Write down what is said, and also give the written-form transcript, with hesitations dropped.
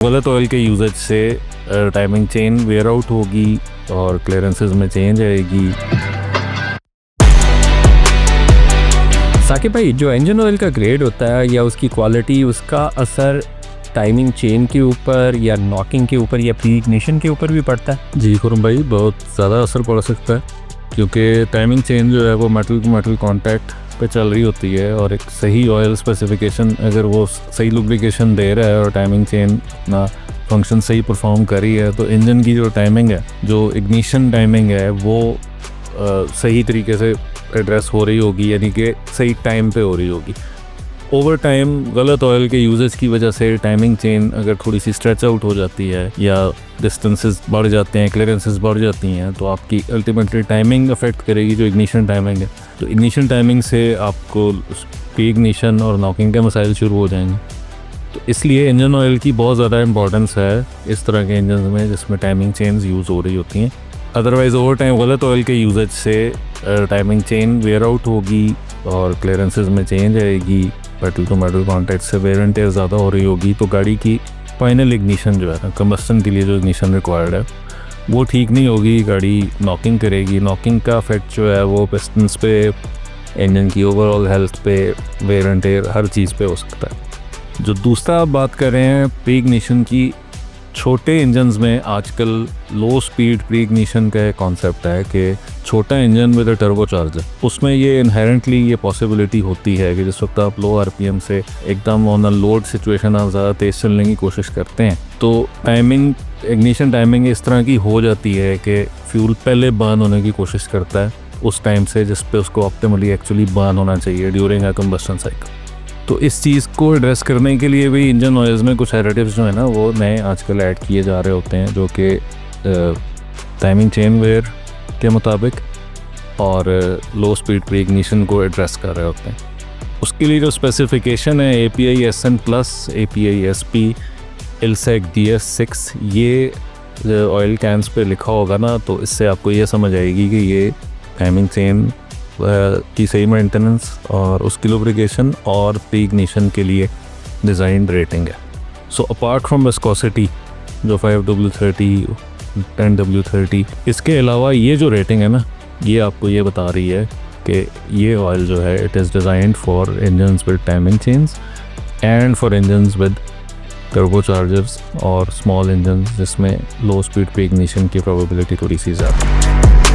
गलत ऑयल के यूजेज से टाइमिंग चेन वेयर आउट होगी और क्लियरेंसेस में चेंज आएगी। साकिब भाई, जो इंजन ऑयल का ग्रेड होता है या उसकी क्वालिटी, उसका असर टाइमिंग चेन के ऊपर या नॉकिंग के ऊपर या प्री इग्निशन के ऊपर भी पड़ता है? जी खुरम भाई, बहुत ज़्यादा असर पड़ सकता है क्योंकि टाइमिंग चेन जो है वो मेटल टू मेटल कॉन्टैक्ट पे चल रही होती है और एक सही ऑयल स्पेसिफिकेशन अगर वो सही लुब्रिकेशन दे रहा है और टाइमिंग चेन अपना फंक्शन सही परफॉर्म कर रही है तो इंजन की जो टाइमिंग है, जो इग्निशन टाइमिंग है, वो सही तरीके से एड्रेस हो रही होगी, यानी कि सही टाइम पे हो रही होगी। ओवर टाइम गलत ऑयल के यूजेस की वजह से टाइमिंग चेन अगर थोड़ी सी स्ट्रेच आउट हो जाती है या डिस्टेंसेस बढ़ जाते हैं, क्लियरेंसेस बढ़ जाती हैं, तो आपकी अल्टीमेटली टाइमिंग अफेक्ट करेगी जो इग्निशन टाइमिंग है। तो इग्निशन टाइमिंग से आपको प्री इग्निशन और नॉकिंग के मसाइल शुरू हो जाएंगे। तो इसलिए इंजन ऑयल की बहुत ज़्यादा इंपॉर्टेंस है इस तरह के इंजन में जिसमें टाइमिंग चेन्स यूज़ हो रही होती हैं। अदरवाइज़ ओवर टाइम गलत ऑयल के यूजेज से टाइमिंग चेन वेयर आउट होगी और क्लियरेंसेस में चेंज आएगी, मेटल टू मेटल कॉन्टैक्ट से वेयर एंड टेयर ज़्यादा हो रही होगी, तो गाड़ी की फाइनल इग्निशन जो है ना, कंबस्टन के लिए जो इग्निशन रिक्वायर्ड है वो ठीक नहीं होगी, गाड़ी नॉकिंग करेगी। नॉकिंग का इफेक्ट जो है वो पिस्टन्स पे, इंजन की ओवरऑल हेल्थ पे, वेयर एंड टेयर, हर चीज़ पे हो सकता है। जो दूसरा आप बात कर रहे हैं प्री इग्निशन की, छोटे इंजन्स में आजकल लो स्पीड प्री इग्निशन का एक कॉन्सेप्ट है कि छोटा engine with a turbo charger, उसमें ये इनहेरेंटली ये पॉसिबिलिटी होती है कि जिस वक्त आप लो आरपीएम से एकदम ऑन अ लोड सिचुएशन आप ज़्यादा तेज़ चलने की कोशिश करते हैं तो टाइमिंग, इग्निशन टाइमिंग इस तरह की हो जाती है कि फ्यूल पहले बर्न होने की कोशिश करता है उस टाइम से जिस पे उसको ऑप्टिमली एक्चुअली बर्न होना चाहिए ड्यूरिंग अ कंबस्टन साइकिल। तो इस चीज़ को एड्रेस करने के लिए भी इंजन ऑयल्स में कुछ एडिटिव्स जो है ना वो नए आजकल ऐड किए जा रहे होते हैं जो कि टाइमिंग चेन वेयर के मुताबिक और लो स्पीड प्री इग्निशन को एड्रेस कर रहे होते हैं। उसके लिए जो स्पेसिफिकेशन है API SN+, API SP, ILSEC DS6, ये ऑयल कैंस पे लिखा होगा ना, तो इससे आपको ये समझ आएगी कि ये टाइमिंग चेन की सही मेंटेनेंस और उसकी लुब्रिकेशन और प्री इग्निशन के लिए डिज़ाइन रेटिंग है। सो अपार्ट फ्रॉम विस्कोसिटी जो 5W30, 10W30, इसके अलावा ये जो रेटिंग है ना, ये आपको ये बता रही है कि ये ऑयल जो है it is designed for engines with timing chains and for engines with turbo chargers और स्मॉल इंजन्स जिसमें लो स्पीड प्री इग्निशन की प्रोबेबिलिटी थोड़ी सी ज़्यादा है।